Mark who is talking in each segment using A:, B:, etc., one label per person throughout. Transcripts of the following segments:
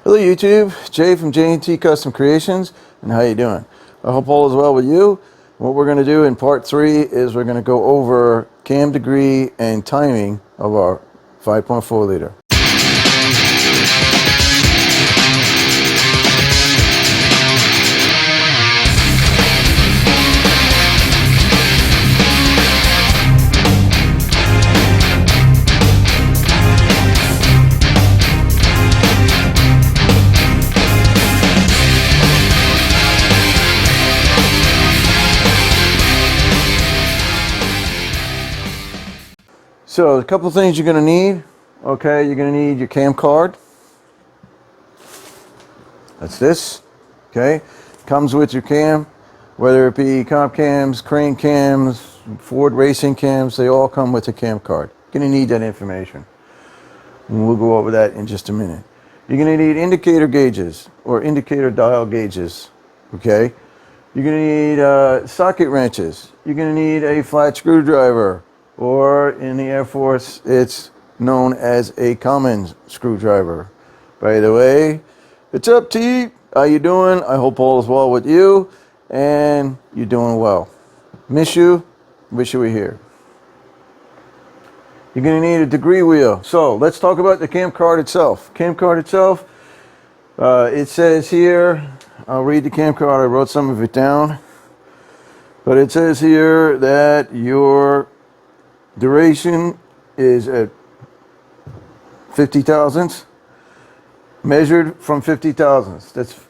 A: Hello YouTube, Jay from J&T Custom Creations, and how you doing? I hope all is well with you. What we're going to do in part 3 is we're going to go over cam degree and timing of our 5.4 liter. So a couple things you're going to need. Okay, you're going to need your cam card. That's this. Okay, comes with your cam, whether it be comp cams, crane cams, Ford racing cams, they all come with a cam card. You're going to need that information. And we'll go over that in just a minute. You're going to need indicator gauges or indicator dial gauges. Okay, you're going to need socket wrenches. You're going to need a flat screwdriver, or in the Air Force, it's known as a common screwdriver. By the way, it's up to you. How you doing? I hope all is well with you, and you're doing well. Miss you. Wish you were here. You're going to need a degree wheel. So let's talk about the cam card itself. Cam card itself, it says here, I'll read the cam card. I wrote some of it down. But it says here that your duration is at 50 thousandths, measured from 50 thousandths. That's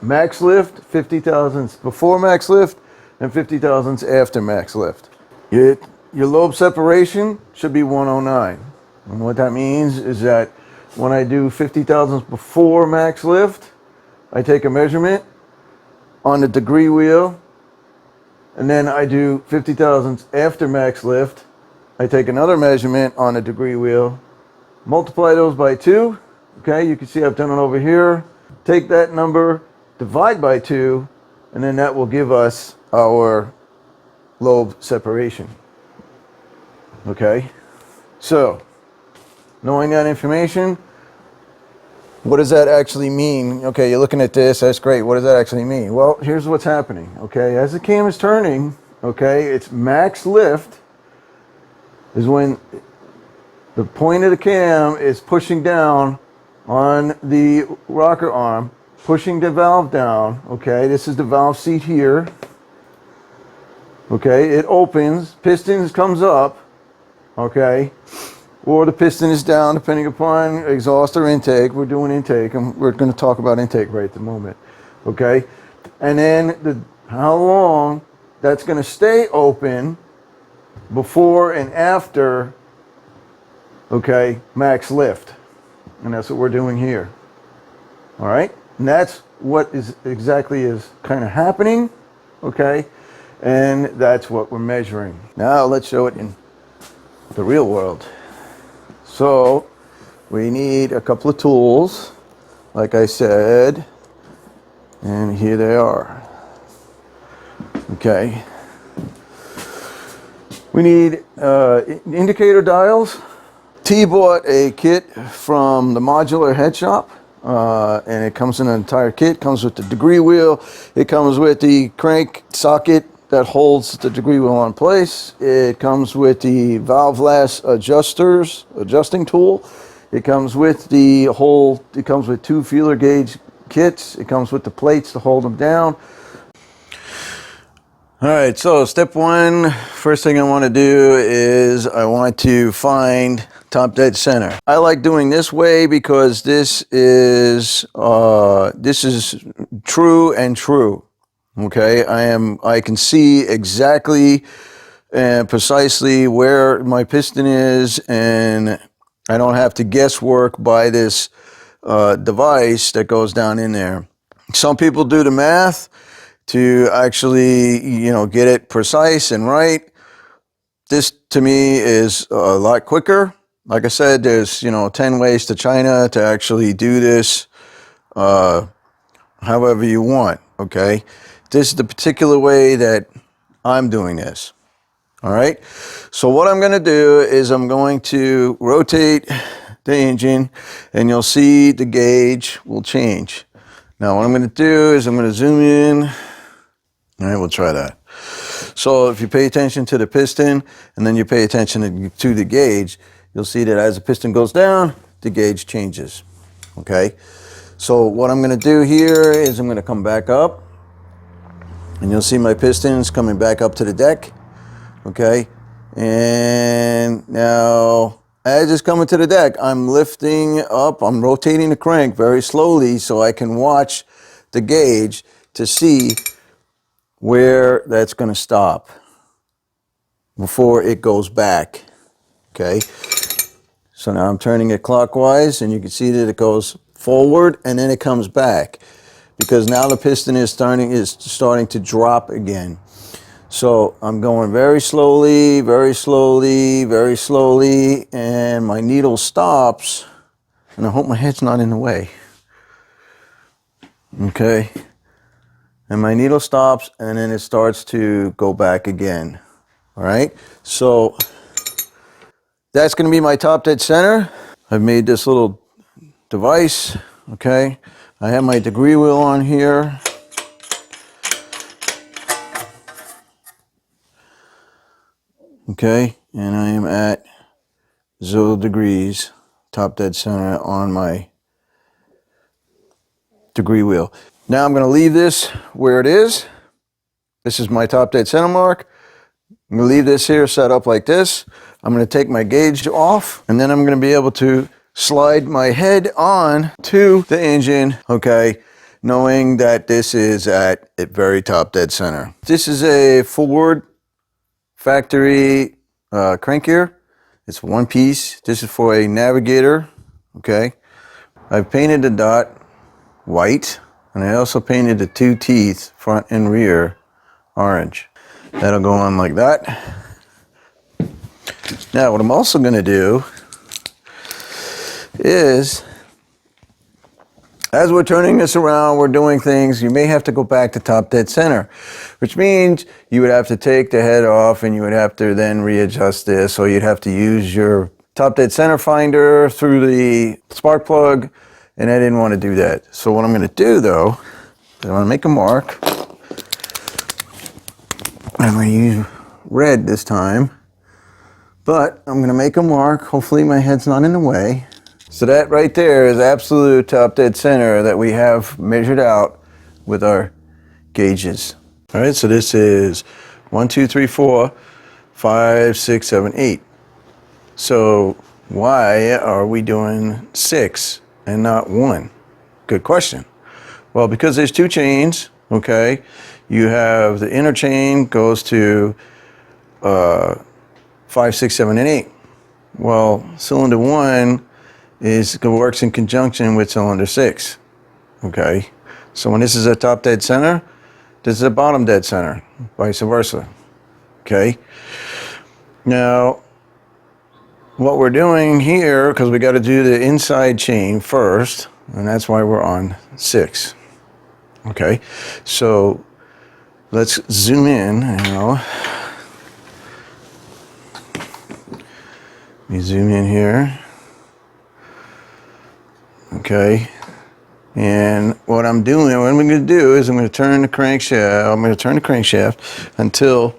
A: max lift, 50 thousandths before max lift, and 50 thousandths after max lift. Your lobe separation should be 109. And what that means is that when I do 50 thousandths before max lift, I take a measurement on the degree wheel, and then I do 50 thousandths after max lift. I take another measurement on the degree wheel, multiply those by 2. Okay, you can see I've done it over here. Take that number, divide by 2, and then that will give us our lobe separation. Okay, so knowing that information, what does that actually mean? Okay, you're looking at this, that's great. What does that actually mean? Well, here's what's happening. Okay, as the cam is turning, okay, its max lift is when the point of the cam is pushing down on the rocker arm, pushing the valve down. Okay, this is the valve seat here. Okay, it opens, piston comes up, okay, or the piston is down depending upon exhaust or intake. We're doing intake, and we're going to talk about intake right at the moment. Okay, and then how long that's going to stay open before and after, okay, max lift. And that's what we're doing here. All right, and that's what is exactly is kind of happening, okay, and that's what we're measuring. Now let's show it in the real world. So we need a couple of tools, like I said, and here they are. Okay, we need indicator dials. T bought a kit from the Modular Head Shop, and it comes in an entire kit. It comes with the degree wheel. It comes with the crank socket that holds the degree wheel in place. It comes with the valve lash adjusting tool. It comes with it comes with 2 feeler gauge kits. It comes with the plates to hold them down. All right, so step 1, first thing I want to do is I want to find top dead center. I like doing this way because this is true and true. Okay, I can see exactly and precisely where my piston is, and I don't have to guesswork by this device that goes down in there. Some people do the math to actually, get it precise and right. This to me is a lot quicker. Like I said, there's 10 ways to China to actually do this however you want. Okay, this is the particular way that I'm doing this. All right, so what I'm going to do is I'm going to rotate the engine, and you'll see the gauge will change. Now what I'm going to do is I'm going to zoom in. All right, we'll try that. So if you pay attention to the piston and then you pay attention to the gauge, you'll see that as the piston goes down, the gauge changes. Okay, so what I'm going to do here is I'm going to come back up, and you'll see my pistons coming back up to the deck. Okay, and now as it's coming to the deck, I'm lifting up, I'm rotating the crank very slowly so I can watch the gauge to see where that's going to stop before it goes back. Okay, so now I'm turning it clockwise, and you can see that it goes forward and then it comes back, because now the piston is starting to drop again. So I'm going very slowly, very slowly, very slowly, and my needle stops, and I hope my head's not in the way. Okay, and my needle stops, and then it starts to go back again. All right, so that's going to be my top dead center. I've made this little device. Okay, I have my degree wheel on here. Okay, and I am at 0 degrees, top dead center on my degree wheel. Now I'm going to leave this where it is. This is my top dead center mark. I'm going to leave this here set up like this. I'm going to take my gauge off, and then I'm going to be able to slide my head on to the engine, okay, knowing that this is at a very top dead center. This is a Ford factory crank gear. It's one piece. This is for a Navigator. Okay, I've painted the dot white, and I also painted the 2 teeth, front and rear, orange. That'll go on like that. Now what I'm also going to do is, as we're turning this around, we're doing things, you may have to go back to top dead center, which means you would have to take the head off, and you would have to then readjust this, or you'd have to use your top dead center finder through the spark plug, and I didn't want to do that. So what I'm going to do, though, is I'm going to make a mark. I'm going to use red this time, but I'm going to make a mark. Hopefully my head's not in the way. So that right there is absolute top dead center that we have measured out with our gauges. All right, so this is 1, 2, 3, 4, 5, 6, 7, 8. So why are we doing 6 and not 1? Good question. Well, because there's 2 chains, okay? You have the inner chain goes to 5, 6, 7, and 8. Well, cylinder 1 works in conjunction with cylinder 6. Okay, so when this is a top dead center, this is a bottom dead center, vice versa. Okay, now what we're doing here, because we got to do the inside chain first, and that's why we're on 6. Okay, so let's zoom in now. Let me zoom in here. Okay, and what I'm going to do is I'm going to turn the crankshaft until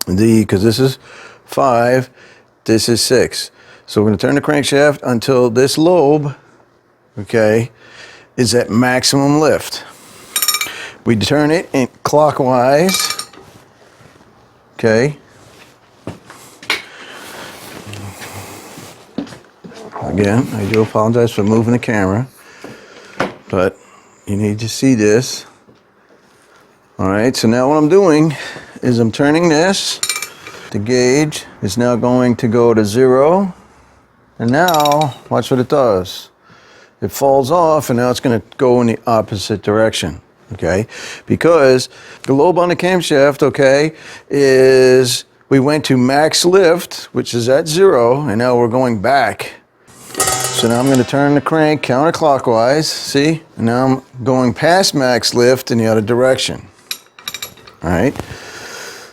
A: because this is 5, this is 6. So we're going to turn the crankshaft until this lobe, okay, is at maximum lift. We turn it in clockwise, okay. Again, I do apologize for moving the camera, but you need to see this. All right, so now what I'm doing is I'm turning this. The gauge is now going to go to 0. And now, watch what it does. It falls off, and now it's going to go in the opposite direction, okay? Because the lobe on the camshaft, okay, is we went to max lift, which is at 0, and now we're going back. So now I'm going to turn the crank counterclockwise, see? And now I'm going past max lift in the other direction. All right.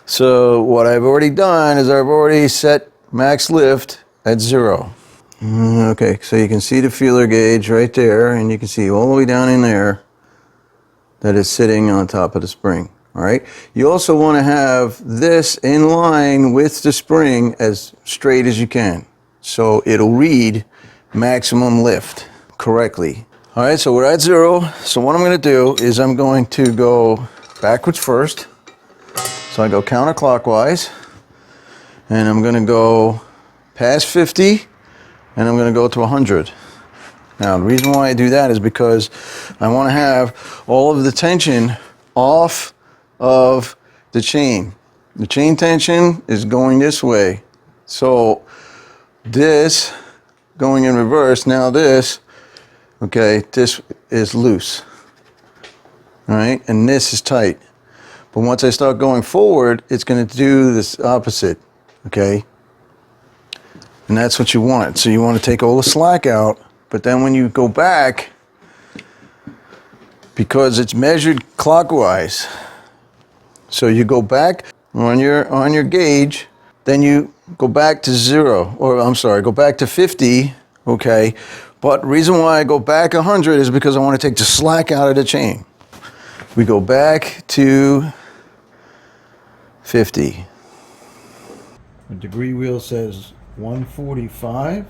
A: So what I've already done is I've already set max lift at 0. Okay, so you can see the feeler gauge right there, and you can see all the way down in there that it's sitting on top of the spring. All right. You also want to have this in line with the spring as straight as you can, so it'll read maximum lift correctly. All right, so we're at 0. So what I'm going to do is I'm going to go backwards first. So I go counterclockwise, and I'm going to go past 50, and I'm going to go to 100. Now, the reason why I do that is because I want to have all of the tension off of the chain. The chain tension is going this way. So this going in reverse, now this, okay, this is loose. All right, and this is tight. But once I start going forward, it's going to do this opposite, okay? And that's what you want. So you want to take all the slack out, but then when you go back, because it's measured clockwise, so you go back on your gauge, then you go back to 0, or I'm sorry, go back to 50, okay? But the reason why I go back 100 is because I want to take the slack out of the chain. We go back to 50. The degree wheel says 145.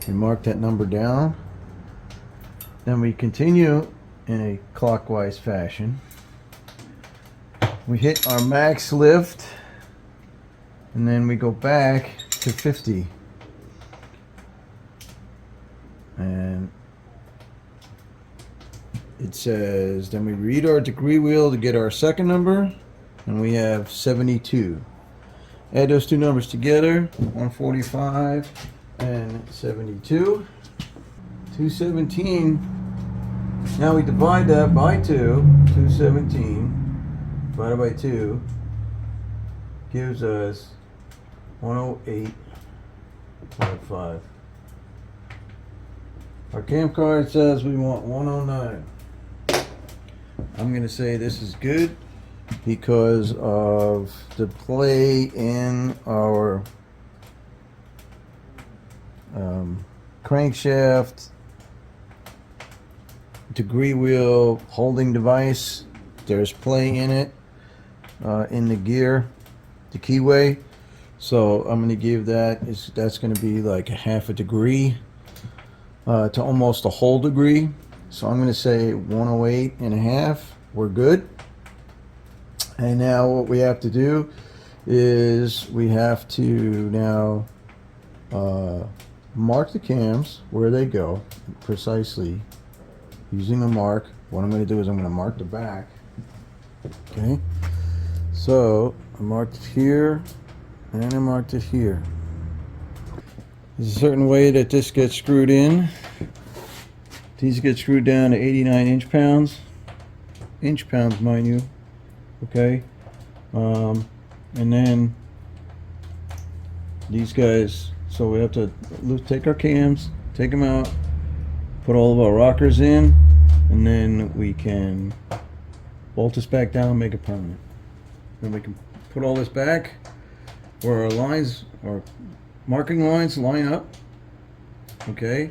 A: We mark that number down. Then we continue in a clockwise fashion. We hit our max lift, and then we go back to 50. And it says, then we read our degree wheel to get our second number, and we have 72. Add those two numbers together, 145 and 72. 217. Now we divide that by 2. 217 divided by 2 gives us 108.5. Our cam card says we want 109. I'm going to say this is good because of the play in our crankshaft, degree wheel, holding device. There's play in it, in the gear, the keyway. So I'm going to give that's going to be like a half a degree to almost a whole degree. So I'm going to say 108.5. We're good. And now what we have to do is we have to now mark the cams where they go precisely using a mark. What I'm going to do is I'm going to mark the back. Okay. So I marked it here and I marked it here. There's a certain way that this gets screwed in. These get screwed down to 89 inch-pounds. Inch-pounds, mind you. Okay. And then these guys, so we have to take our cams, take them out, put all of our rockers in, and then we can bolt this back down and make it permanent. Then we can put all this back where our lines, our marking lines line up. Okay.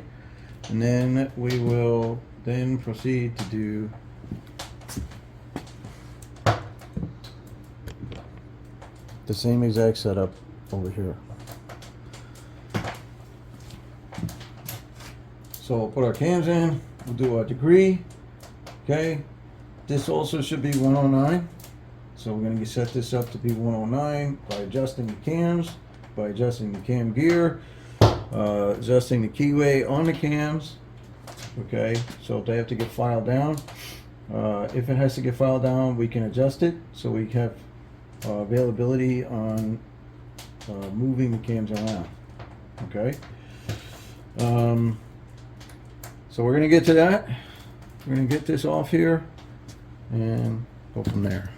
A: And then we will then proceed to do the same exact setup over here. So we'll put our cams in, we'll do our degree. Okay, this also should be 109. So we're going to set this up to be 109 by adjusting the cams, by adjusting the cam gear, adjusting the keyway on the cams. Okay, so if they have to get filed down, if it has to get filed down, we can adjust it so we have availability on moving the cams around. Okay, so we're going to get to that. We're going to get this off here and go from there.